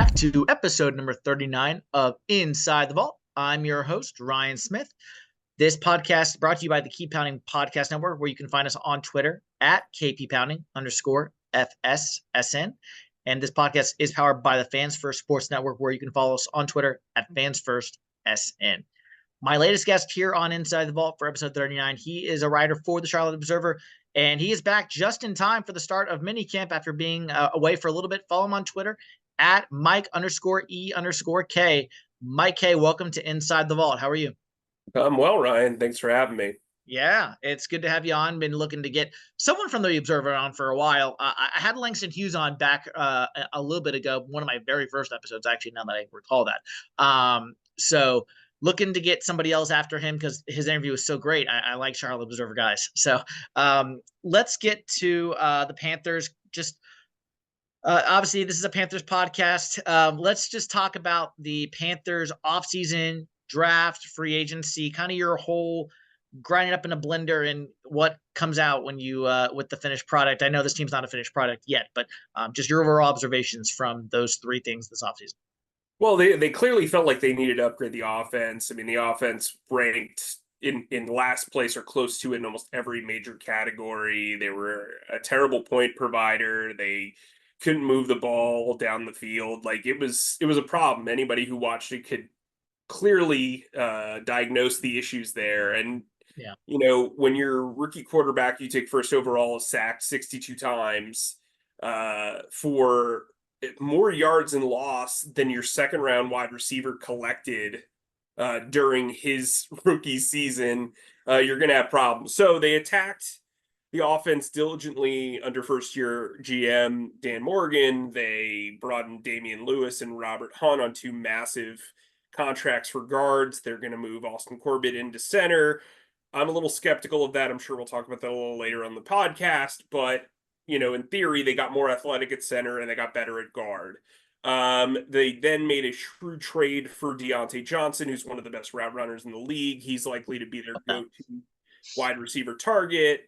back to episode number 39 of Inside the Vault. I'm your host, Ryan Smith. This podcast is brought to you by the Keep Pounding Podcast Network, where you can find us on Twitter at KPPounding_FSSN. And this podcast is powered by the Fans First Sports Network, where you can follow us on Twitter at FansFirstSN. My latest guest here on Inside the Vault for episode 39, he is a writer for the Charlotte Observer, and he is back just in time for the start of minicamp after being away for a little bit. Follow him on Twitter at Mike_E_K. Mike Kaye, welcome to Inside the Vault. How are you? I'm well, Ryan. Thanks for having me. Yeah, it's good to have you on. Been looking to get someone from the Observer on for a while. I had Langston Hughes on back a little bit ago, one of my very first episodes, actually, now that I recall that. So looking to get somebody else after him because his interview was so great. I like Charlotte Observer guys. So let's get to the Panthers. Obviously, this is a Panthers podcast. Let's just talk about the Panthers offseason, draft, free agency, kind of your whole grinding up in a blender and what comes out when you with the finished product. I know this team's not a finished product yet, but just your overall observations from those three things this offseason. Well, they clearly felt like they needed to upgrade the offense. I mean, the offense ranked in last place or close to it in almost every major category. They were a terrible point provider. They couldn't move the ball down the field. Like it was a problem. Anybody who watched it could clearly diagnose the issues there. And yeah, you know, when you're rookie quarterback, you take first overall, sacked 62 times for more yards and loss than your second round wide receiver collected during his rookie season, you're going to have problems. So they attacked the offense diligently under first year GM Dan Morgan. They brought in Damian Lewis and Robert Hunt on two massive contracts for guards. They're going to move Austin Corbett into center. I'm a little skeptical of that. I'm sure we'll talk about that a little later on the podcast, but you know, in theory, they got more athletic at center and they got better at guard. They then made a shrewd trade for Deontay Johnson, who's one of the best route runners in the league. He's likely to be their go-to wide receiver target,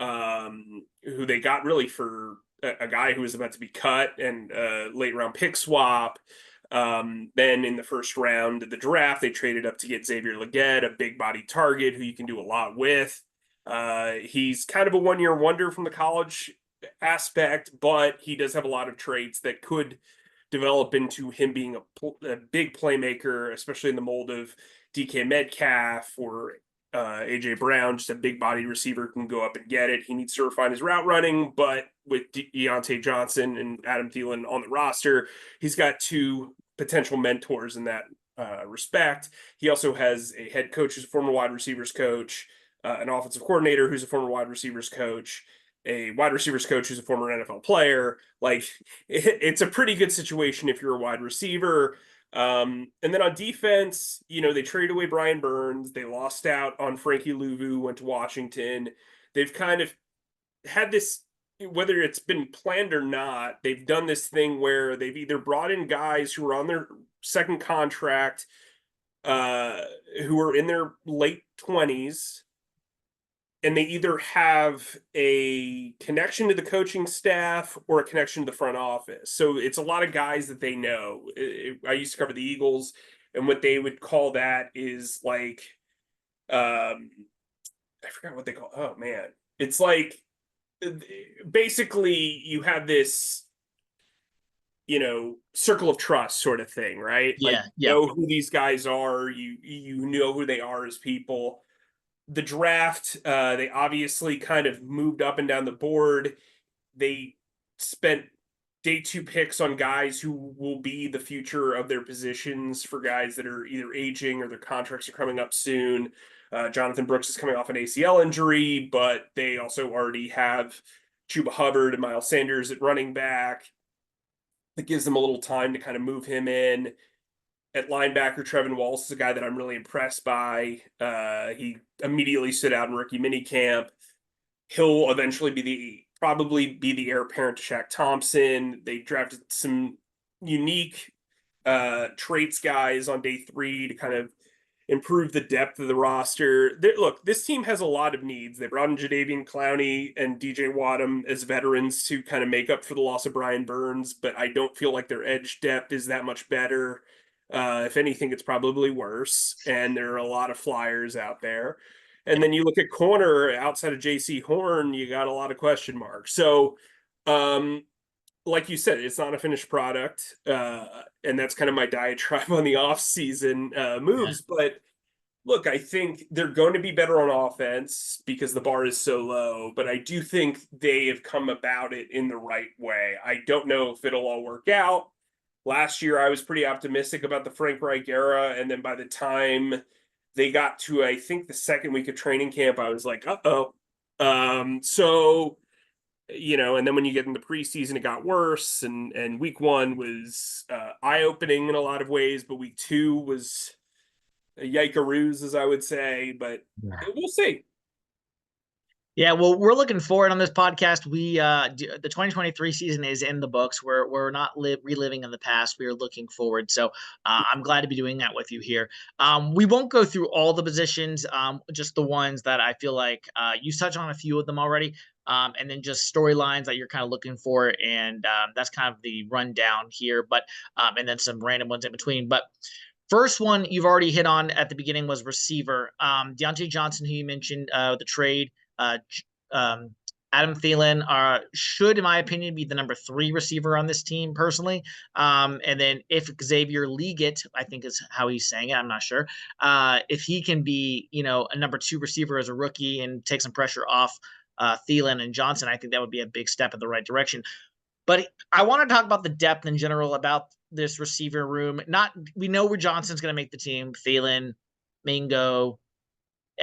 who they got really for a guy who was about to be cut and late round pick swap. Then in the first round of the draft, they traded up to get Xavier Legette, a big body target who you can do a lot with. He's kind of a one-year wonder from the college aspect, but he does have a lot of traits that could develop into him being a big playmaker, especially in the mold of DK Metcalf or AJ Brown, just a big body receiver who can go up and get it. He needs to refine his route running, but with Deontay Johnson and Adam Thielen on the roster, he's got two potential mentors in that respect. He also has a head coach who's a former wide receivers coach, an offensive coordinator who's a former wide receivers coach, a wide receivers coach who's a former NFL player. Like it's a pretty good situation if you're a wide receiver. And then on defense, you know, they traded away Brian Burns. They lost out on Frankie Louvu, went to Washington. They've kind of had this, whether it's been planned or not, they've done this thing where they've either brought in guys who are on their second contract, who are in their late 20s, and they either have a connection to the coaching staff or a connection to the front office. So it's a lot of guys that they know. I used to cover the Eagles, and what they would call that is like, I forgot what they call. Oh man, it's like basically you have this, you know, circle of trust sort of thing, right? yeah, like you know who these guys are. You know who they are as people. The draft, they obviously kind of moved up and down the board. They spent day two picks on guys who will be the future of their positions for guys that are either aging or their contracts are coming up soon. Jonathan Brooks is coming off an ACL injury, but they also already have Chuba Hubbard and Miles Sanders at running back. That gives them a little time to kind of move him in. At linebacker, Trevin Wallace is a guy that I'm really impressed by. He immediately stood out in rookie minicamp. He'll eventually probably be the heir apparent to Shaq Thompson. They drafted some unique traits guys on day 3 to kind of improve the depth of the roster. Look, this team has a lot of needs. They brought in Jadeveon Clowney and DJ Wadham as veterans to kind of make up for the loss of Brian Burns, but I don't feel like their edge depth is that much better. If anything, it's probably worse, and there are a lot of flyers out there. And then you look at corner outside of JC Horn, you got a lot of question marks. So, like you said, it's not a finished product, and that's kind of my diatribe on the offseason moves. Yeah. But look, I think they're going to be better on offense because the bar is so low, but I do think they have come about it in the right way. I don't know if it'll all work out. Last year, I was pretty optimistic about the Frank Reich era, and then by the time they got to, I think, the second week of training camp, I was like, uh-oh. So, and then when you get into preseason, it got worse, and week 1 was eye-opening in a lot of ways, but week 2 was a yike-a-roos, as I would say, but we'll see. Yeah, well, we're looking forward on this podcast. The 2023 season is in the books. We're not reliving in the past. We are looking forward. So I'm glad to be doing that with you here. We won't go through all the positions, just the ones that I feel like you touched on a few of them already, and then just storylines that you're kind of looking for, and that's kind of the rundown here. But and then some random ones in between. But first one you've already hit on at the beginning was receiver. Deontay Johnson, who you mentioned, the trade. Adam Thielen should, in my opinion, be the number 3 receiver on this team personally. And then if Xavier Leggett, I think is how he's saying it, I'm not sure. If he can be, a number 2 receiver as a rookie and take some pressure off Thielen and Johnson, I think that would be a big step in the right direction. But I want to talk about the depth in general about this receiver room. We know where Johnson's going to make the team, Thielen, Mingo,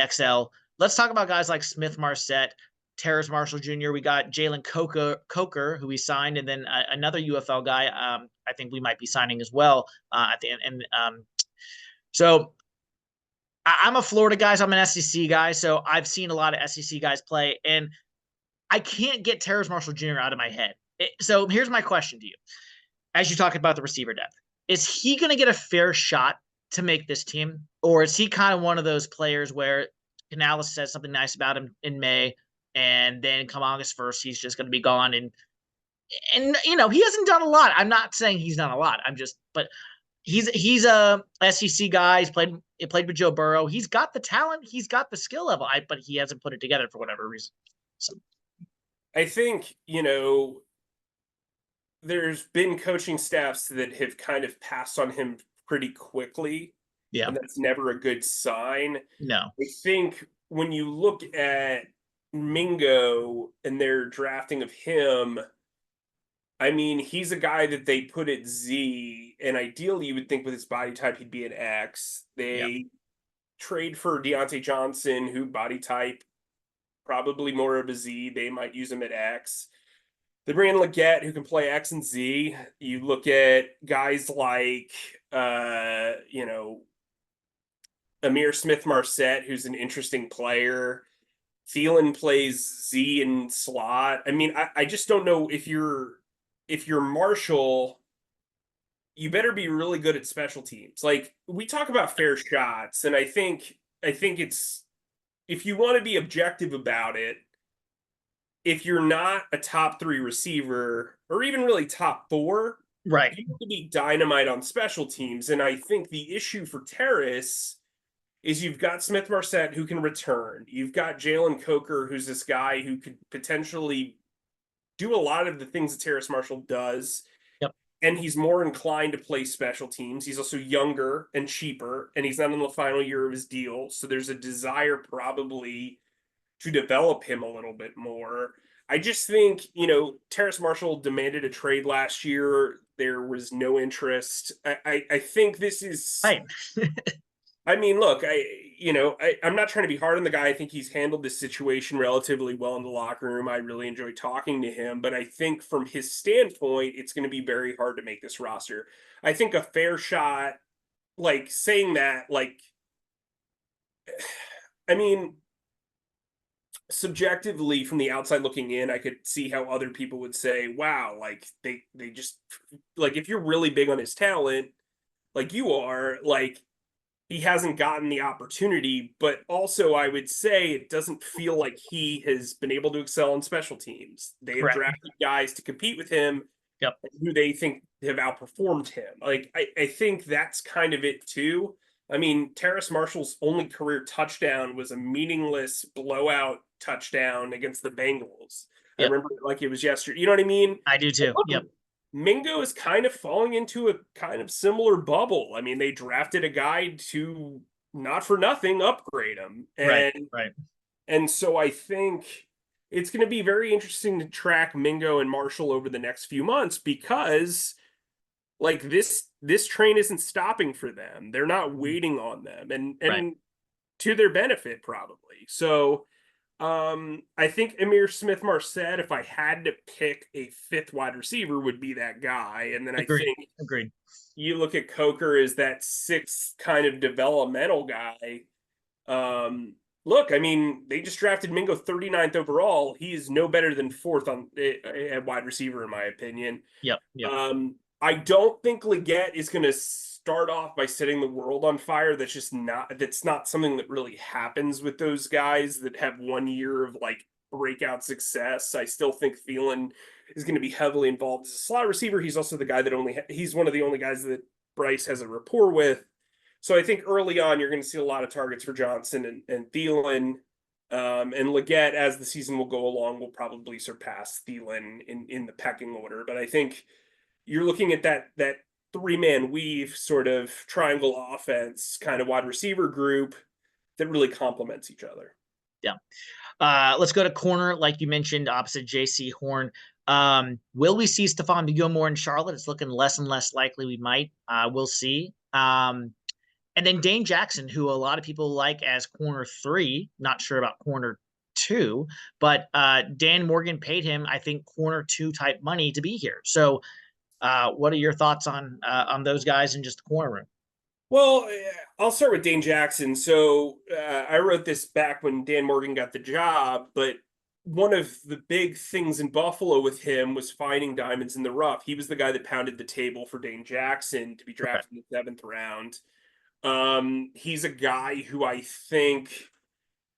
XL. Let's talk about guys like Smith Marset, Terrace Marshall Jr. We got Jalen Coker, who we signed, and then another UFL guy. I think we might be signing as well at the end. So I'm a Florida guy. So I'm an SEC guy. So I've seen a lot of SEC guys play, and I can't get Terrace Marshall Jr. out of my head. So here's my question to you. As you talk about the receiver depth, is he going to get a fair shot to make this team? Or is he kind of one of those players where Canales says something nice about him in May, and then come August 1st, he's just going to be gone. And he hasn't done a lot. I'm not saying he's done a lot. But he's a SEC guy. He played with Joe Burrow. He's got the talent. He's got the skill level. But he hasn't put it together for whatever reason. So I think, there's been coaching staffs that have kind of passed on him pretty quickly. Yeah. And that's never a good sign. No. I think when you look at Mingo and their drafting of him, I mean, he's a guy that they put at Z, and ideally you would think with his body type he'd be an X. They trade for Deontay Johnson, who body type probably more of a Z. They might use him at X. They bring in Leggett, who can play X and Z. You look at guys like, Amir Smith Marset, who's an interesting player. Thielen plays Z and slot. I mean, I just don't know if you're Marshall, you better be really good at special teams. Like, we talk about fair shots, and I think it's, if you want to be objective about it, if you're not a top 3 receiver or even really top 4, right, you have to be dynamite on special teams. And I think the issue for Terrace is you've got Smith Marset, who can return. You've got Jalen Coker, who's this guy who could potentially do a lot of the things that Terrace Marshall does. Yep. And he's more inclined to play special teams. He's also younger and cheaper, and he's not in the final year of his deal. So there's a desire probably to develop him a little bit more. I just think, Terrace Marshall demanded a trade last year. There was no interest. I think this is right. I mean, look, I'm not trying to be hard on the guy. I think he's handled this situation relatively well in the locker room. I really enjoy talking to him, but I think from his standpoint, it's going to be very hard to make this roster. I think a fair shot, like saying that, I mean, subjectively from the outside looking in, I could see how other people would say, wow, like they just, like, if you're really big on his talent, like you are, like, he hasn't gotten the opportunity, but also I would say it doesn't feel like he has been able to excel in special teams. They have Correct. drafted guys to compete with him Yep. who they think have outperformed him. Like, I think that's kind of it too. I mean, Terrace Marshall's only career touchdown was a meaningless blowout touchdown against the Bengals. I Yep. remember it like it was yesterday. You know what I mean? I do too. Yep. Mingo is kind of falling into a kind of similar bubble. I mean, they drafted a guy to not for nothing upgrade him. Right. Right. And so I think it's going to be very interesting to track Mingo and Marshall over the next few months because like this train isn't stopping for them. They're not waiting on them Right. and to their benefit probably. So I think Amir Smith Marset, if I had to pick a fifth wide receiver, would be that guy. And then I Agreed. think Agreed. you look at Coker as that sixth kind of developmental guy. Look, I mean, they just drafted Mingo 39th overall. He is no better than fourth on at wide receiver, in my opinion. Yep. Yep. I don't think Leggett is going to start off by setting the world on fire. That's not something that really happens with those guys that have 1 year of like breakout success. I still think Thielen is going to be heavily involved as a slot receiver. He's also the guy that he's one of the only guys that Bryce has a rapport with. So I think early on, you're going to see a lot of targets for Johnson and Thielen. And Leggett, as the season will go along, will probably surpass Thielen in the pecking order. But I think you're looking at that three-man weave sort of triangle offense kind of wide receiver group that really complements each other. Yeah. Let's go to corner, like you mentioned, opposite J.C. Horn. Will we see Stephon Gilmore in Charlotte? It's looking less and less likely we might. We'll see. And then Dane Jackson, who a lot of people like as corner 3, not sure about corner 2, but Dan Morgan paid him, I think, corner 2 type money to be here. So what are your thoughts on those guys in just the corner room? Well, I'll start with Dane Jackson. So I wrote this back when Dan Morgan got the job, but one of the big things in Buffalo with him was finding diamonds in the rough. He was the guy that pounded the table for Dane Jackson to be drafted in the 7th round. He's a guy who I think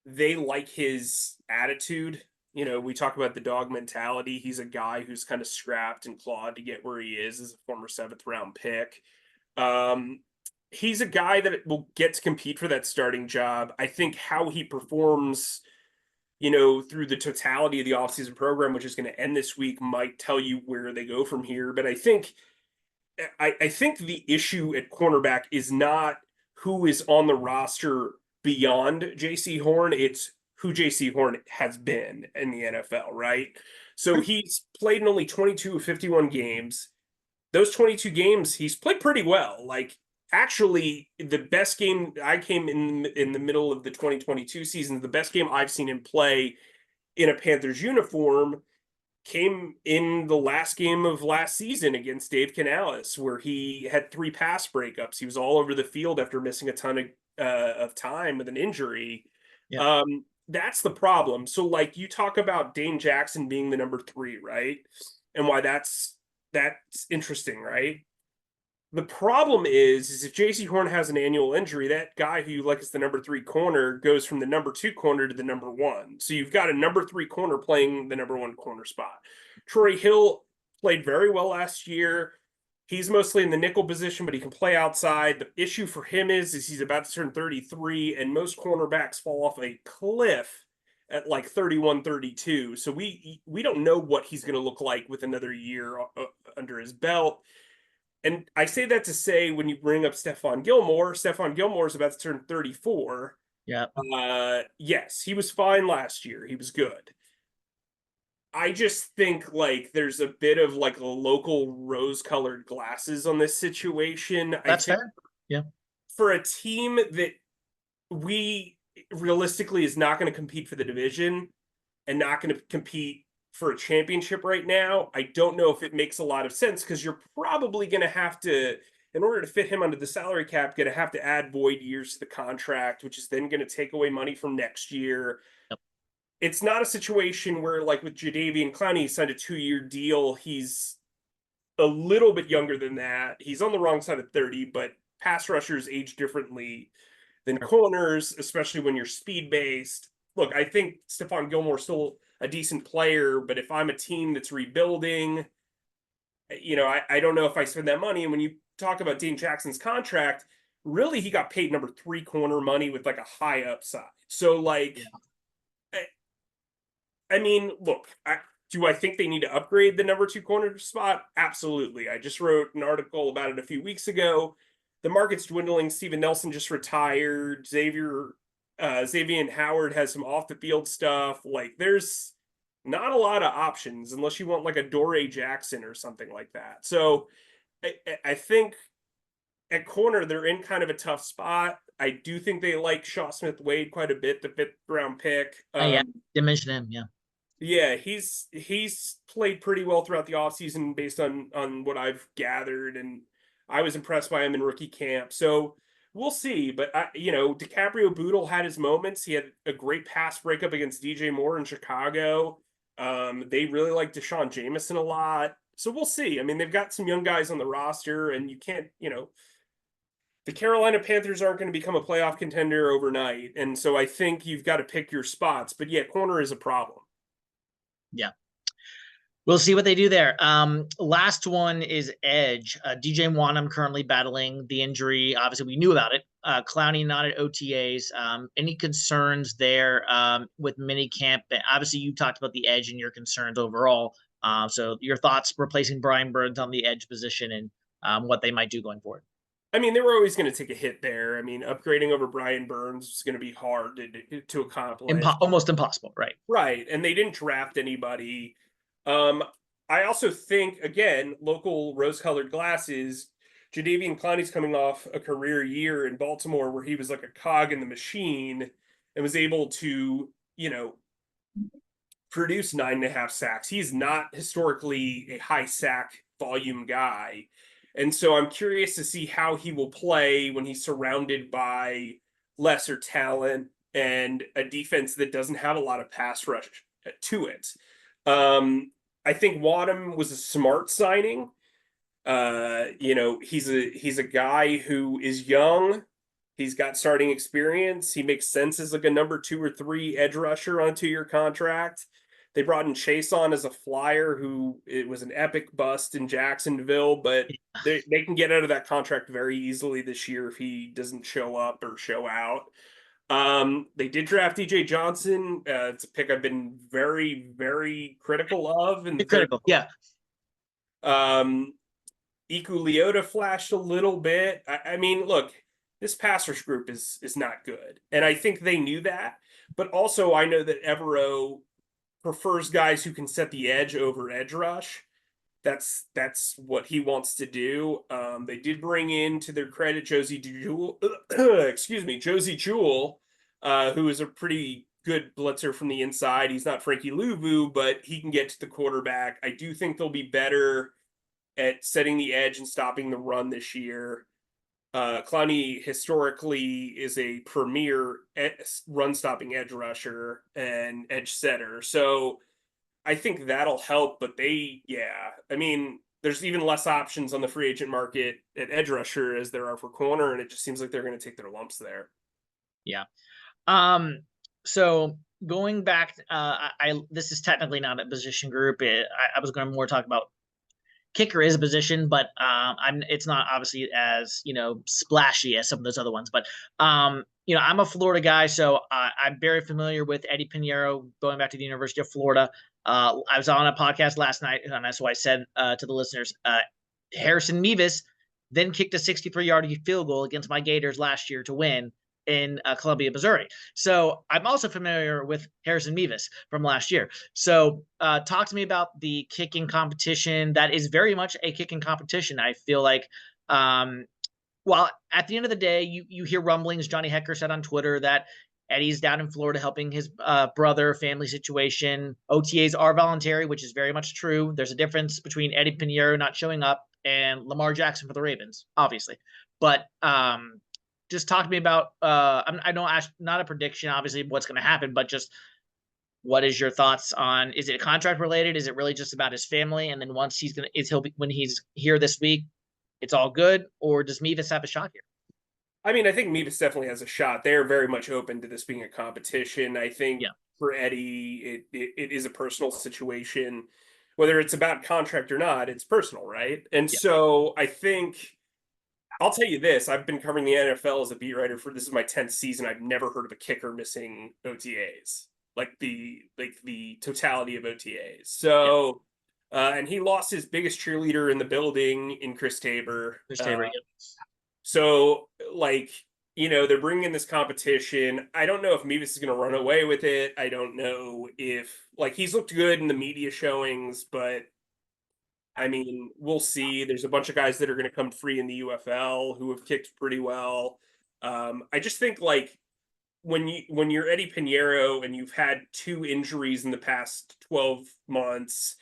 they like his attitude. You know, we talk about the dog mentality. He's a guy who's kind of scrapped and clawed to get where he is as a former 7th round pick. He's a guy that will get to compete for that starting job. I think how he performs, you know, through the totality of the offseason program, which is going to end this week, might tell you where they go from here. But I think the issue at cornerback is not who is on the roster beyond J.C. Horn. It's who J.C. Horn has been in the NFL, right? So he's played in only 22 of 51 games. Those 22 games, he's played pretty well. Like, actually, the best game I came in the middle of the 2022 season, the best game I've seen him play in a Panthers uniform came in the last game of last season against Dave Canales, where he had 3 pass breakups. He was all over the field after missing a ton of time with an injury. Yeah. That's the problem. So, like, you talk about Dane Jackson being the number 3, right? And why that's interesting, right? The problem is if J.C. Horn has an annual injury, that guy who you like as the number 3 corner goes from the number 2 corner to the number 1. So you've got a number 3 corner playing the number 1 corner spot. Troy Hill played very well last year. He's mostly in the nickel position, but he can play outside. The issue for him is he's about to turn 33, and most cornerbacks fall off a cliff at like 31, 32. So we don't know what he's going to look like with another year under his belt. And I say that to say, when you bring up Stephon Gilmore is about to turn 34. Yeah. Yes, he was fine last year. He was good. I just think like there's a bit of like local rose-colored glasses on this situation. That's fair. Yeah. For a team that we realistically is not going to compete for the division and not going to compete for a championship right now, I don't know if it makes a lot of sense because you're probably going to have to, in order to fit him under the salary cap, going to have to add void years to the contract, which is then going to take away money from next year. Yep. It's not a situation where, like with Jadeveon Clowney, he signed a 2-year deal. He's a little bit younger than that. He's on the wrong side of 30, but pass rushers age differently than corners, especially when you're speed based. Look, I think Stephon Gilmore's still a decent player, but if I'm a team that's rebuilding, I don't know if I spend that money. And when you talk about Dane Jackson's contract, really he got paid number 3 corner money with like a high upside. So like, I mean, look, do I think they need to upgrade the number 2 corner spot? Absolutely. I just wrote an article about it a few weeks ago. The market's dwindling. Steven Nelson just retired. Xavier Howard has some off the field stuff. Like, there's not a lot of options unless you want like a Dory Jackson or something like that. So I think at corner they're in kind of a tough spot. I do think they like Shaw Smith Wade quite a bit, the 5th round pick. Yeah, didn't mention him. Yeah. Yeah, he's played pretty well throughout the offseason based on what I've gathered, and I was impressed by him in rookie camp. So we'll see. But DiCaprio Bootle had his moments. He had a great pass breakup against DJ Moore in Chicago. They really like Deshaun Jameson a lot. So we'll see. I mean, they've got some young guys on the roster, and you can't, the Carolina Panthers aren't going to become a playoff contender overnight. And so I think you've got to pick your spots. But yeah, corner is a problem. Yeah. We'll see what they do there. Last one is edge. DJ Wanham currently battling the injury. Obviously, we knew about it. Clowney not at OTAs. Any concerns there with minicamp? Obviously, you talked about the edge and your concerns overall. So your thoughts replacing Brian Burns on the edge position and what they might do going forward. I mean, they were always going to take a hit there. I mean, upgrading over Brian Burns is going to be hard to accomplish. Almost impossible, right? Right, and they didn't draft anybody. I also think, again, local rose-colored glasses, Jadeveon Clowney's coming off a career year in Baltimore where he was like a cog in the machine and was able to, produce 9.5 sacks. He's not historically a high sack volume guy. And so I'm curious to see how he will play when he's surrounded by lesser talent and a defense that doesn't have a lot of pass rush to it. I think Wadham was a smart signing. He's a guy who is young. He's got starting experience. He makes sense as like a number 2 or 3 edge rusher on 2-year contract. They brought in Chase on as a flyer who it was an epic bust in Jacksonville, but they can get out of that contract very easily this year if he doesn't show up or show out. They did draft DJ Johnson. It's a pick I've been very, very critical of. Yeah. Iku Leota flashed a little bit. I mean, look, this passers group is not good. And I think they knew that. But also I know that Evero prefers guys who can set the edge over edge rush. That's what he wants to do. They did bring in, to their credit, Josie Jewell, who is a pretty good blitzer from the inside. He's not Frankie Louvu, but he can get to the quarterback. I do think they'll be better at setting the edge and stopping the run this year. Clowney historically is a premier run-stopping edge rusher and edge setter. So I think that'll help, but I mean, there's even less options on the free agent market at edge rusher as there are for corner, and it just seems like they're going to take their lumps there. Yeah. So going back, this is technically not a position group. I was going to more talk about kicker is a position, but it's not obviously as splashy as some of those other ones. But I'm a Florida guy, so I'm very familiar with Eddie Pinheiro going back to the University of Florida. I was on a podcast last night, and that's why I said to the listeners, Harrison Mevis then kicked a 63-yard field goal against my Gators last year to win in Columbia, Missouri. So I'm also familiar with Harrison Mevis from last year. So talk to me about the kicking competition. That is very much a kicking competition. I feel like, well, at the end of the day, you hear rumblings. Johnny Hecker said on Twitter that Eddie's down in Florida helping his brother, family situation. OTAs are voluntary, which is very much true. There's a difference between Eddie Pinheiro not showing up and Lamar Jackson for the Ravens, obviously. But just talk to me about, I know not a prediction, obviously, what's going to happen, but just what is your thoughts on, is it contract related? Is it really just about his family? And then once when he's here this week, it's all good? Or does Mevis have a shot here? I mean, I think Meebus definitely has a shot. They're very much open to this being a competition. I think Yeah, for Eddie, it is a personal situation. Whether it's about contract or not, it's personal, right? And yeah, so I think I'll tell you this: I've been covering the NFL as a beat writer for this is my 10th season. I've never heard of a kicker missing OTAs, like the totality of OTAs. yeah. So, and he lost his biggest cheerleader in the building in Chris Tabor. Chris Tabor, yep. So, like, they're bringing in this competition. I don't know if Meebus is going to run away with it. I don't know if, like, he's looked good in the media showings, but I mean, we'll see. There's a bunch of guys that are going to come free in the UFL who have kicked pretty well. I just think, like, when you're Eddie Pinheiro and you've had 2 injuries in the past 12 months,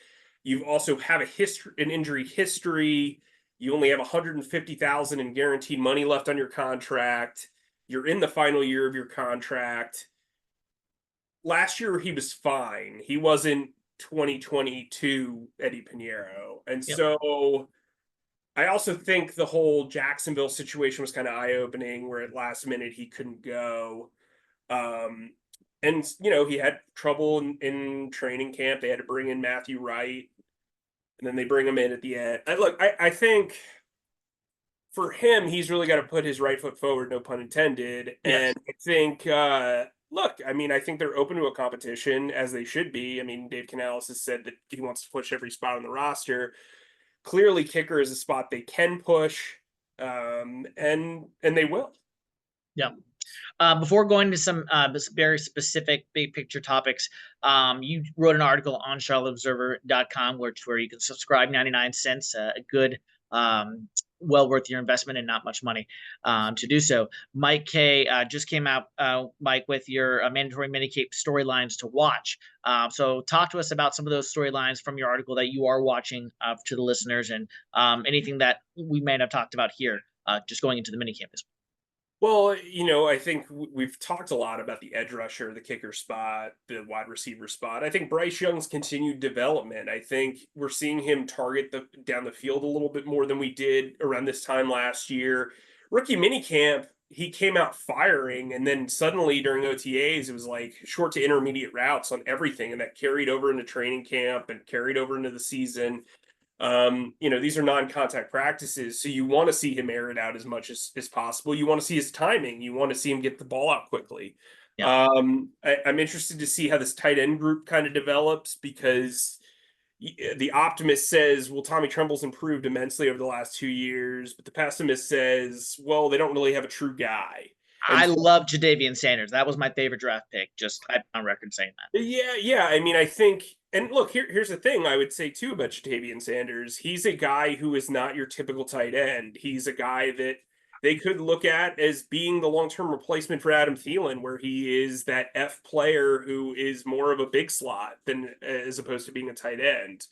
you also have an injury history. You only have 150,000 in guaranteed money left on your contract. You're in the final year of your contract. Last year he was fine. He wasn't 2022 Eddie Pinheiro. And Yep. so I also think the whole Jacksonville situation was kind of eye-opening where at last minute he couldn't go. Um, and he had trouble in training camp. They had to bring in Matthew Wright, and then they bring him in at the end. I think for him, he's really got to put his right foot forward, no pun intended. Yes. And I think, look, I mean, I think they're open to a competition as they should be. I mean, Dave Canales has said that he wants to push every spot on the roster. Clearly, kicker is a spot they can push, and they will. Yep. Before going to some very specific big picture topics, you wrote an article on charlotteobserver.com where you can subscribe 99 cents, a good, well worth your investment and not much money to do so. Mike Kaye just came out, Mike, with your mandatory minicamp storylines to watch. So talk to us about some of those storylines from your article that you are watching to the listeners, and anything that we may have talked about here, just going into the minicamp as well. Well, I think we've talked a lot about the edge rusher, the kicker spot, the wide receiver spot. I think Bryce Young's continued development. I think we're seeing him target down the field a little bit more than we did around this time last year. Rookie minicamp, he came out firing, and then suddenly during OTAs, it was like short to intermediate routes on everything, and that carried over into training camp and carried over into the season. These are non-contact practices, so you want to see him air it out as much as possible. You want to see his timing. You want to see him get the ball out quickly. Yeah. I'm interested to see how this tight end group kind of develops because the optimist says, well, Tommy Tremble's improved immensely over the last 2 years, but the pessimist says, well, they don't really have a true guy. And I love Jadavian Sanders. That was my favorite draft pick. Just I'm on record saying that. yeah. I mean, I think, and look, here's the thing I would say too about Jatavian Sanders. He's a guy who is not your typical tight end. He's a guy that they could look at as being the long-term replacement for Adam Thielen, where he is that F player who is more of a big slot than as opposed to being a tight end.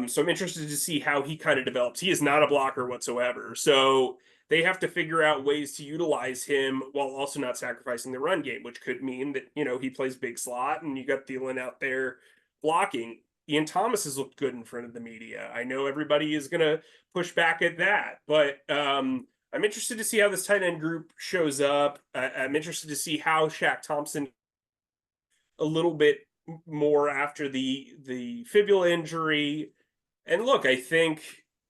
So I'm interested to see how he kind of develops. He is not a blocker whatsoever. So they have to figure out ways to utilize him while also not sacrificing the run game, which could mean that, he plays big slot and you got Thielen out there blocking. Ian Thomas has looked good in front of the media. I know everybody is going to push back at that, but I'm interested to see how this tight end group shows up. I'm interested to see how Shaq Thompson a little bit more after the fibula injury. And look, I think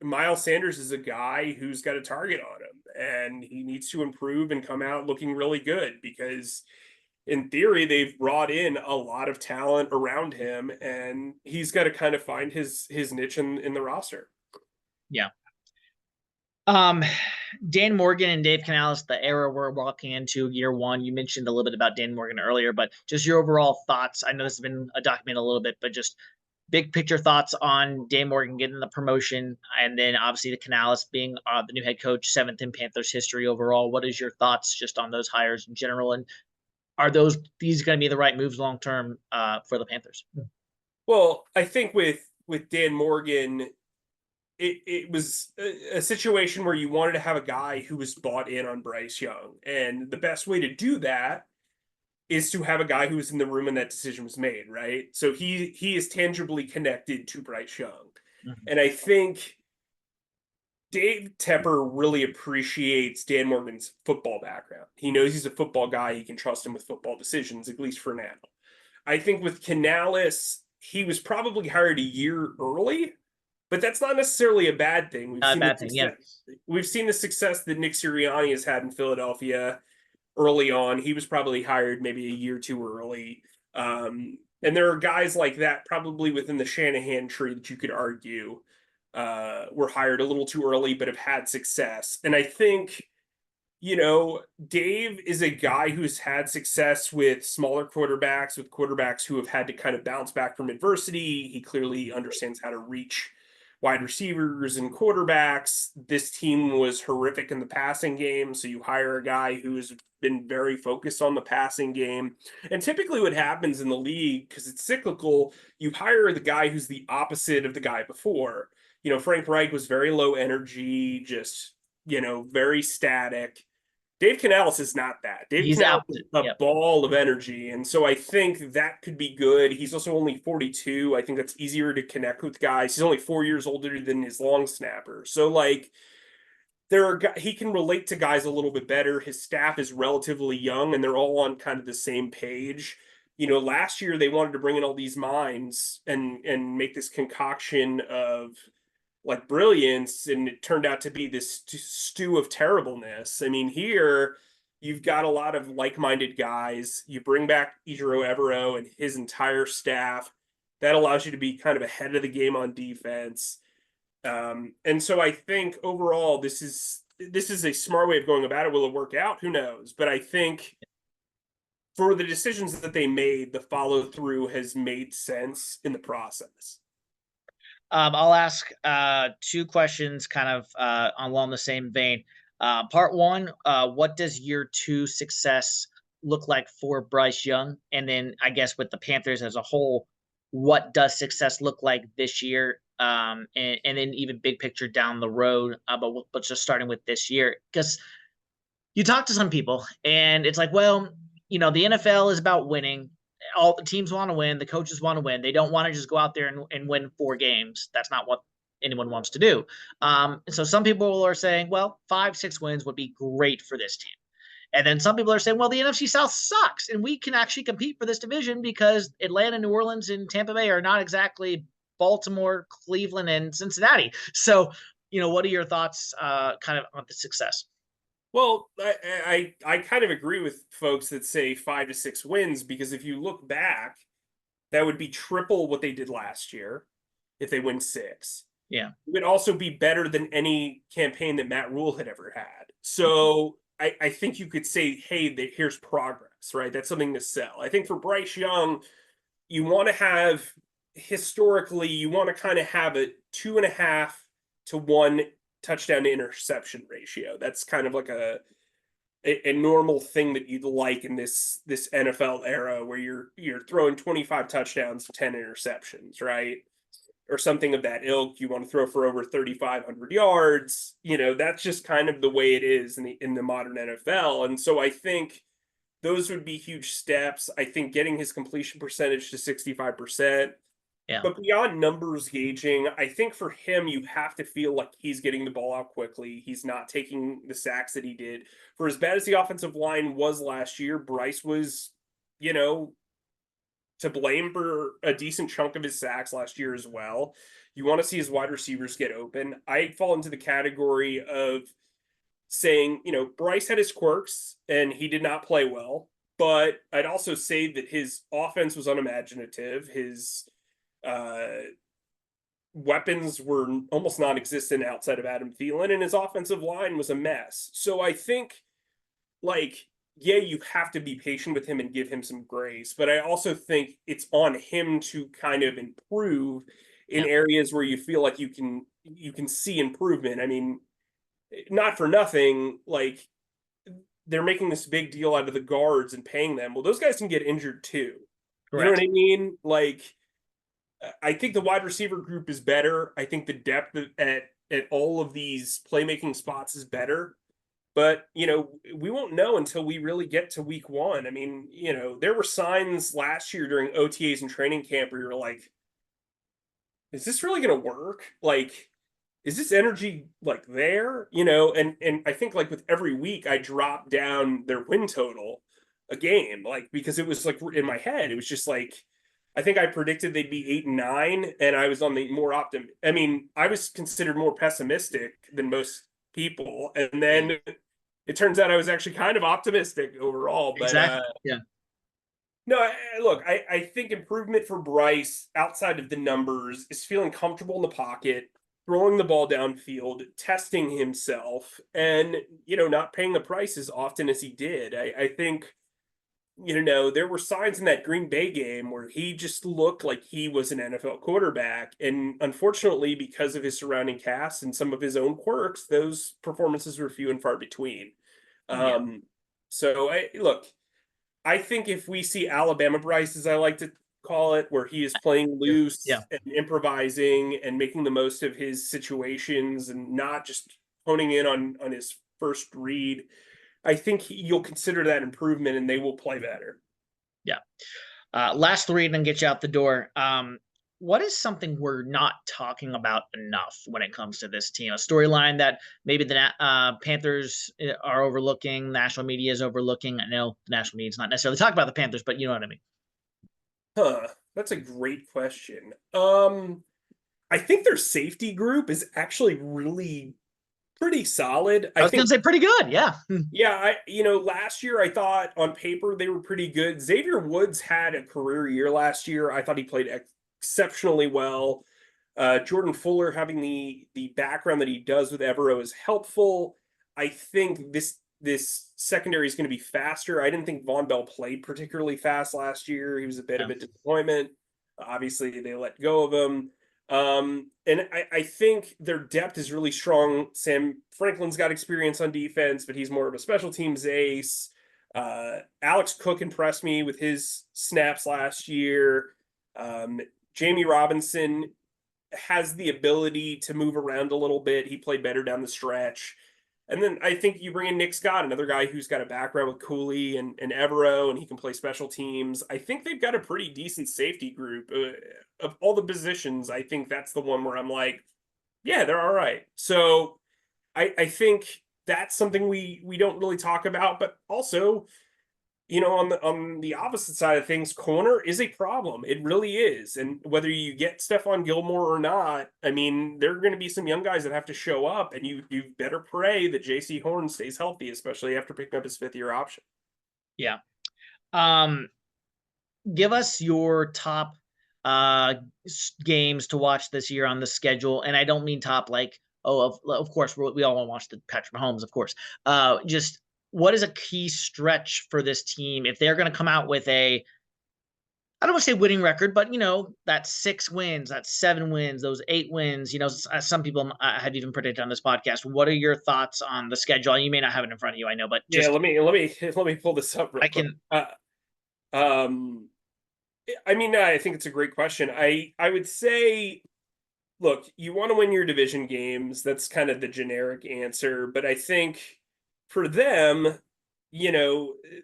Miles Sanders is a guy who's got a target on him, and he needs to improve and come out looking really good because in theory they've brought in a lot of talent around him, and he's got to kind of find his niche in the roster. Yeah. Um, Dan Morgan and Dave Canales, the era we're walking into, year one. You mentioned a little bit about Dan Morgan earlier, but just your overall thoughts. I know this has been documented a little bit, but just big picture thoughts on Dan Morgan getting the promotion, and then obviously the Canales being the new head coach, 7th in Panthers history overall. What is your thoughts just on those hires in general, and are these going to be the right moves long term for the Panthers? Well, I think with Dan Morgan, it was a situation where you wanted to have a guy who was bought in on Bryce Young. And the best way to do that is to have a guy who was in the room when that decision was made, right? So he is tangibly connected to Bryce Young. Mhm. And I think Dave Tepper really appreciates Dan Morgan's football background. He knows he's a football guy. He can trust him with football decisions, at least for now. I think with Canales, he was probably hired a year early, but that's not necessarily a bad thing. Not a bad thing. Yeah. We've seen the success that Nick Sirianni has had in Philadelphia early on. He was probably hired maybe a year too early. And there are guys like that probably within the Shanahan tree that you could argue were hired a little too early, but have had success. And I think, Dave is a guy who's had success with smaller quarterbacks, with quarterbacks who have had to kind of bounce back from adversity. He clearly understands how to reach wide receivers and quarterbacks. This team was horrific in the passing game, so you hire a guy who's been very focused on the passing game. And typically what happens in the league, because it's cyclical, you hire the guy who's the opposite of the guy before. Frank Reich was very low energy, just, very static. Dave Canales is not that. Dave Canales is a ball of energy. And so I think that could be good. He's also only 42. I think that's easier to connect with guys. He's only 4 years older than his long snapper. So he can relate to guys a little bit better. His staff is relatively young and they're all on kind of the same page. Last year they wanted to bring in all these minds and make this concoction of brilliance, and it turned out to be this stew of terribleness. I mean, here you've got a lot of like-minded guys. You bring back Ejiro Evero and his entire staff. That allows you to be kind of ahead of the game on defense. And so I think overall, this is a smart way of going about it. Will it work out? Who knows? But I think for the decisions that they made, the follow-through has made sense in the process. I'll ask two questions kind of along the same vein. Part one, what does year two success look like for Bryce Young? And then I guess with the Panthers as a whole, what does success look like this year? And then even big picture down the road, but just starting with this year. Because you talk to some people and it's like, well, the NFL is about winning. All the teams want to win. The coaches want to win. They don't want to just go out there and win 4 games. That's not what anyone wants to do. And so some people are saying, well, 5-6 wins would be great for this team. And then some people are saying, well, the NFC South sucks and we can actually compete for this division because Atlanta, New Orleans, and Tampa Bay are not exactly Baltimore, Cleveland, and Cincinnati. So, what are your thoughts kind of on the success? Well, I kind of agree with folks that say 5 to 6 wins, because if you look back, that would be triple what they did last year if they win 6. Yeah. It would also be better than any campaign that Matt Rule had ever had. So I think you could say, hey, here's progress, right? That's something to sell. I think for Bryce Young, you want to have, historically, you want to kind of have a 2.5 to 1 touchdown to interception ratio. That's kind of like a normal thing that you'd like in this NFL era, where you're throwing 25 touchdowns to 10 interceptions, right? Or something of that ilk. You want to throw for over 3,500 yards. That's just kind of the way it is in the modern NFL. And so I think those would be huge steps. I think getting his completion percentage to 65%. Yeah. But beyond numbers gauging, I think for him, you have to feel like he's getting the ball out quickly. He's not taking the sacks that he did. For as bad as the offensive line was last year, Bryce was, to blame for a decent chunk of his sacks last year as well. You want to see his wide receivers get open. I fall into the category of saying, Bryce had his quirks and he did not play well. But I'd also say that his offense was unimaginative. His weapons were almost non-existent outside of Adam Thielen, and his offensive line was a mess. So I think, you have to be patient with him and give him some grace, but I also think it's on him to kind of improve in areas where you feel like you can see improvement. I mean, not for nothing, they're making this big deal out of the guards and paying them. Well, those guys can get injured too. Correct. You know what I mean? I think the wide receiver group is better. I think the depth at all of these playmaking spots is better. But, we won't know until we really get to week 1. I mean, there were signs last year during OTAs and training camp where you're like, is this really going to work? is this energy like there? And I think like with every week I drop down their win total a game, like because it was like in my head, it was just like I think I predicted they'd be 8 and 9, and I was on the more I mean, I was considered more pessimistic than most people, and Yeah, then it turns out I was actually kind of optimistic overall. But exactly. Yeah. no, look, I think improvement for Bryce outside of the numbers is feeling comfortable in the pocket, throwing the ball downfield, testing himself, and not paying the price as often as he did. I think there were signs in that Green Bay game where he just looked like he was an NFL quarterback. And unfortunately, because of his surrounding cast and some of his own quirks, those performances were few and far between. Yeah. Um, so look, I think if we see Alabama Bryce, as I like to call it, where he is playing Yeah. loose and improvising and making the most of his situations and not just honing in on his first read, I think you'll consider that improvement and they will play better. Yeah. Last three and then get you out the door. What is something we're not talking about enough when it comes to this team? A storyline that maybe the Panthers are overlooking, national media is overlooking. I know the national media is not necessarily talking about the Panthers, but you know what I mean. That's a great question. I think their safety group is actually really pretty solid. I I was going think, to say pretty good. Yeah. yeah, last year I thought on paper they were pretty good. Xavier Woods had a career year last year. I thought he played exceptionally well. Jordan Fuller having the background that he does with Evero is helpful. I think this secondary is going to be faster. I didn't think Von Bell played particularly fast last year. He was a bit Yeah. of a disappointment. Obviously, they let go of him. And I think their depth is really strong. Sam Franklin's got experience on defense, but he's more of a special teams ace. Alex Cook impressed me with his snaps last year. Jamie Robinson has the ability to move around a little bit. He played better down the stretch. And then I think you bring in Nick Scott, another guy who's got a background with Cooley and Evero, and he can play special teams. I think they've got a pretty decent safety group. Of all the positions, I think that's the one where I'm like, yeah, they're all right. So I think that's something we don't really talk about, but also on the opposite side of things, corner is a problem. It really is. And whether you get Stephon Gilmore or not, I mean, there are going to be some young guys that have to show up, and you better pray that JC Horn stays healthy, especially after picking up his 5th-year option. Yeah. Um, Give us your top games to watch this year on the schedule, and I don't mean top like of course we all want to watch the Patrick Mahomes, of course. Just what is a key stretch for this team if they're going to come out with a I don't want to say winning record, but that 6 wins, that 7 wins, those 8 wins. Some people have even predicted on this podcast. What are your thoughts on the schedule? You may not have it in front of you, I know, but Yeah, just let me pull this up real I quick. can. Um, I mean, I think it's a great question. I would say, look, you want to win your division games. That's kind of the generic answer. But I think for them,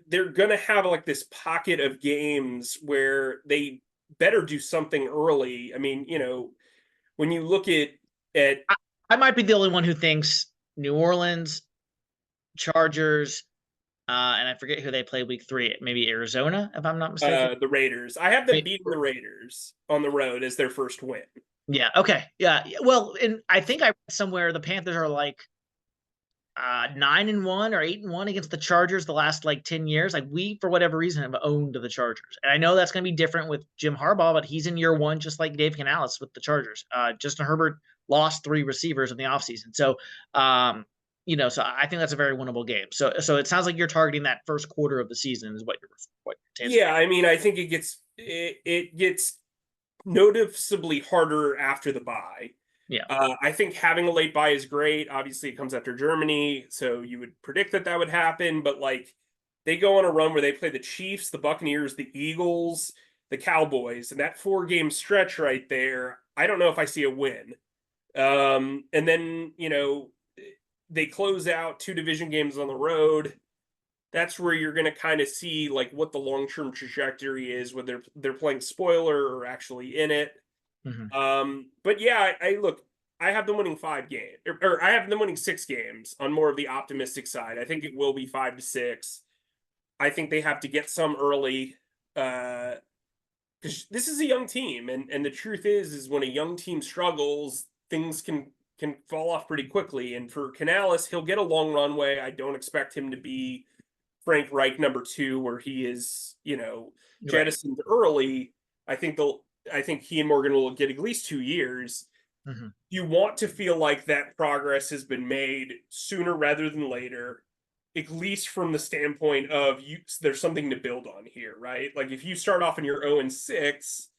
they're going to have like this pocket of games where they better do something early. I mean, when you look at I might be the only one who thinks New Orleans, Chargers, and I forget who they play week 3. Maybe Arizona, if I'm not mistaken. the Raiders, I have them Wait, beating the Raiders on the road as their first win. yeah. Okay. Yeah. Well, and I think I read somewhere the Panthers are like 9-1 or 8-1 against the Chargers the last like 10 years. Like we, for whatever reason, have owned the Chargers. And I know that's going to be different with Jim Harbaugh, but he's in year 1, just like Dave Canales with the Chargers. Justin Herbert lost 3 receivers in the offseason. So, so I think that's a very winnable game. So it sounds like you're targeting that first quarter of the season is what you're Yeah, I mean, I think it gets noticeably harder after the bye. Yeah. I think having a late bye is great. Obviously, it comes after Germany, so you would predict that would happen. But like, they go on a run where they play the Chiefs, the Buccaneers, the Eagles, the Cowboys, and that 4-game stretch right there. I don't know if I see a win. And then they close out 2 division games on the road. That's where you're going to kind of see like what the long-term trajectory is, whether they're playing spoiler or actually in it. Mm-hmm. But yeah, I look, I have them winning 5 games, or I have them winning 6 games on more of the optimistic side. I think it will be 5-6. I think they have to get some early, because this is a young team, and the truth is when a young team struggles, things can fall off pretty quickly. And for Canales, he'll get a long runway. I don't expect him to be Frank Reich #2, where he is, Right. jettisoned early. I think he and Morgan will get at least 2 years. Mhm. You want to feel like that progress has been made sooner rather than later, at least from the standpoint of there's something to build on here, right? Like if you start off and you're 0-6,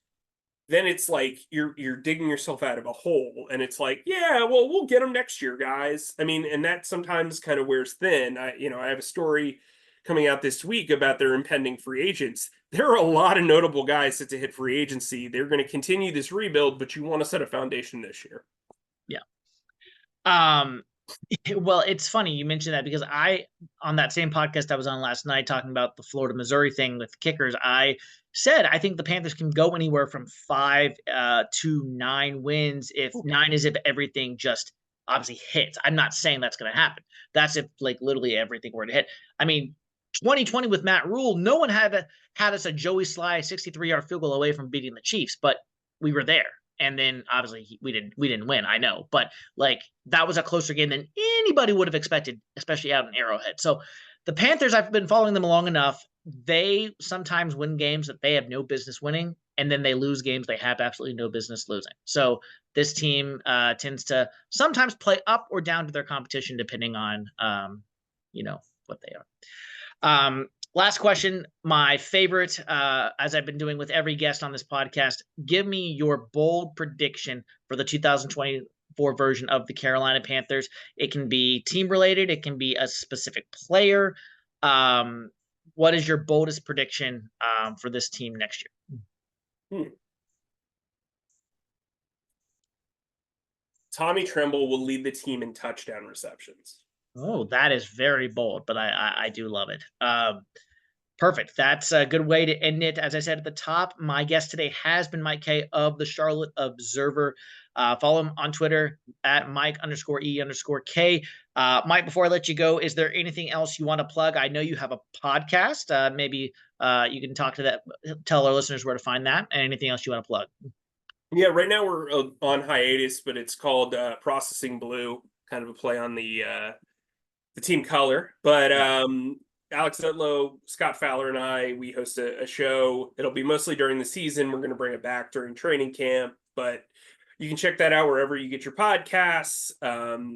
then it's like you're digging yourself out of a hole, and it's like, yeah, well, we'll get them next year, guys. I mean, and that sometimes kind of wears thin. I have a story coming out this week about their impending free agents. There are a lot of notable guys set to hit free agency. They're going to continue this rebuild, but you want to set a foundation this year. Yeah. Well, it's funny you mentioned that because on that same podcast I was on last night talking about the Florida Missouri thing with kickers, I said I think the Panthers can go anywhere from 5 to 9 wins. If 9 is if everything just obviously hits. I'm not saying that's going to happen. That's if like literally everything were to hit. I mean, 2020 with Matt Rule, no one had us a Joey Sly 63-yard field goal away from beating the Chiefs, but we were there. And then obviously we didn't win, I know, but like that was a closer game than anybody would have expected, especially out in Arrowhead. So the Panthers, I've been following them long enough. They sometimes win games that they have no business winning, and then they lose games they have absolutely no business losing. So this team tends to sometimes play up or down to their competition depending on what they are. Last question, my favorite, as I've been doing with every guest on this podcast. Give me your bold prediction for the 2024 version of the Carolina Panthers. It can be team related, it can be a specific player. What is your boldest prediction for this team next year? Tommy Tremble will lead the team in touchdown receptions. Oh, that is very bold, but I do love it. Perfect. That's a good way to end it. As I said at the top, my guest today has been Mike Kaye of the Charlotte Observer. Follow him on Twitter at Mike_E_K. Mike, before I let you go, is there anything else you want to plug? I know you have a podcast. Maybe you can tell our listeners where to find that, and anything else you want to plug. Yeah, right now we're on hiatus, but it's called Processing Blue, kind of a play on the team color. But Alex Zutlow, Scott Fowler, and I, we host a show. It'll be mostly during the season. We're going to bring it back during training camp, but you can check that out wherever you get your podcasts.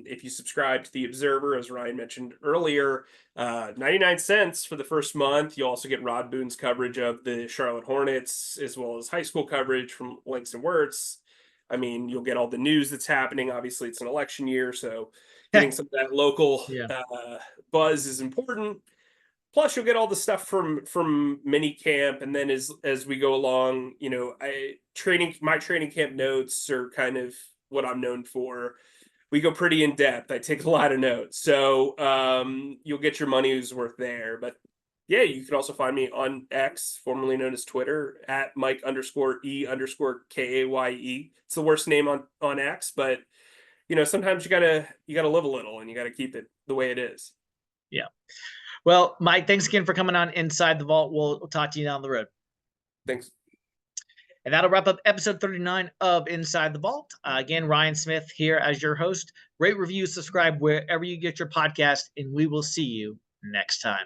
If you subscribe to the Observer, as Ryan mentioned earlier, 99 cents for the first month. You'll also get Rod Boone's coverage of the Charlotte Hornets, as well as high school coverage from Langston Wirtz. I mean, you'll get all the news that's happening. Obviously, it's an election year, so getting some of that local buzz is important. Plus, you'll get all the stuff from mini camp, and then as we go along, my training camp notes are kind of what I'm known for. We go pretty in depth. I take a lot of notes, so you'll get your money's worth there. But yeah, you can also find me on X, formerly known as Twitter, at Mike_E_KAYE. It's the worst name on X, but sometimes you gotta live a little, and you gotta keep it the way it is. Yeah. Well, Mike, thanks again for coming on Inside the Vault. We'll talk to you down the road. Thanks. And that'll wrap up episode 39 of Inside the Vault. Again, Ryan Smith here as your host. Rate, review, subscribe wherever you get your podcast, and we will see you next time.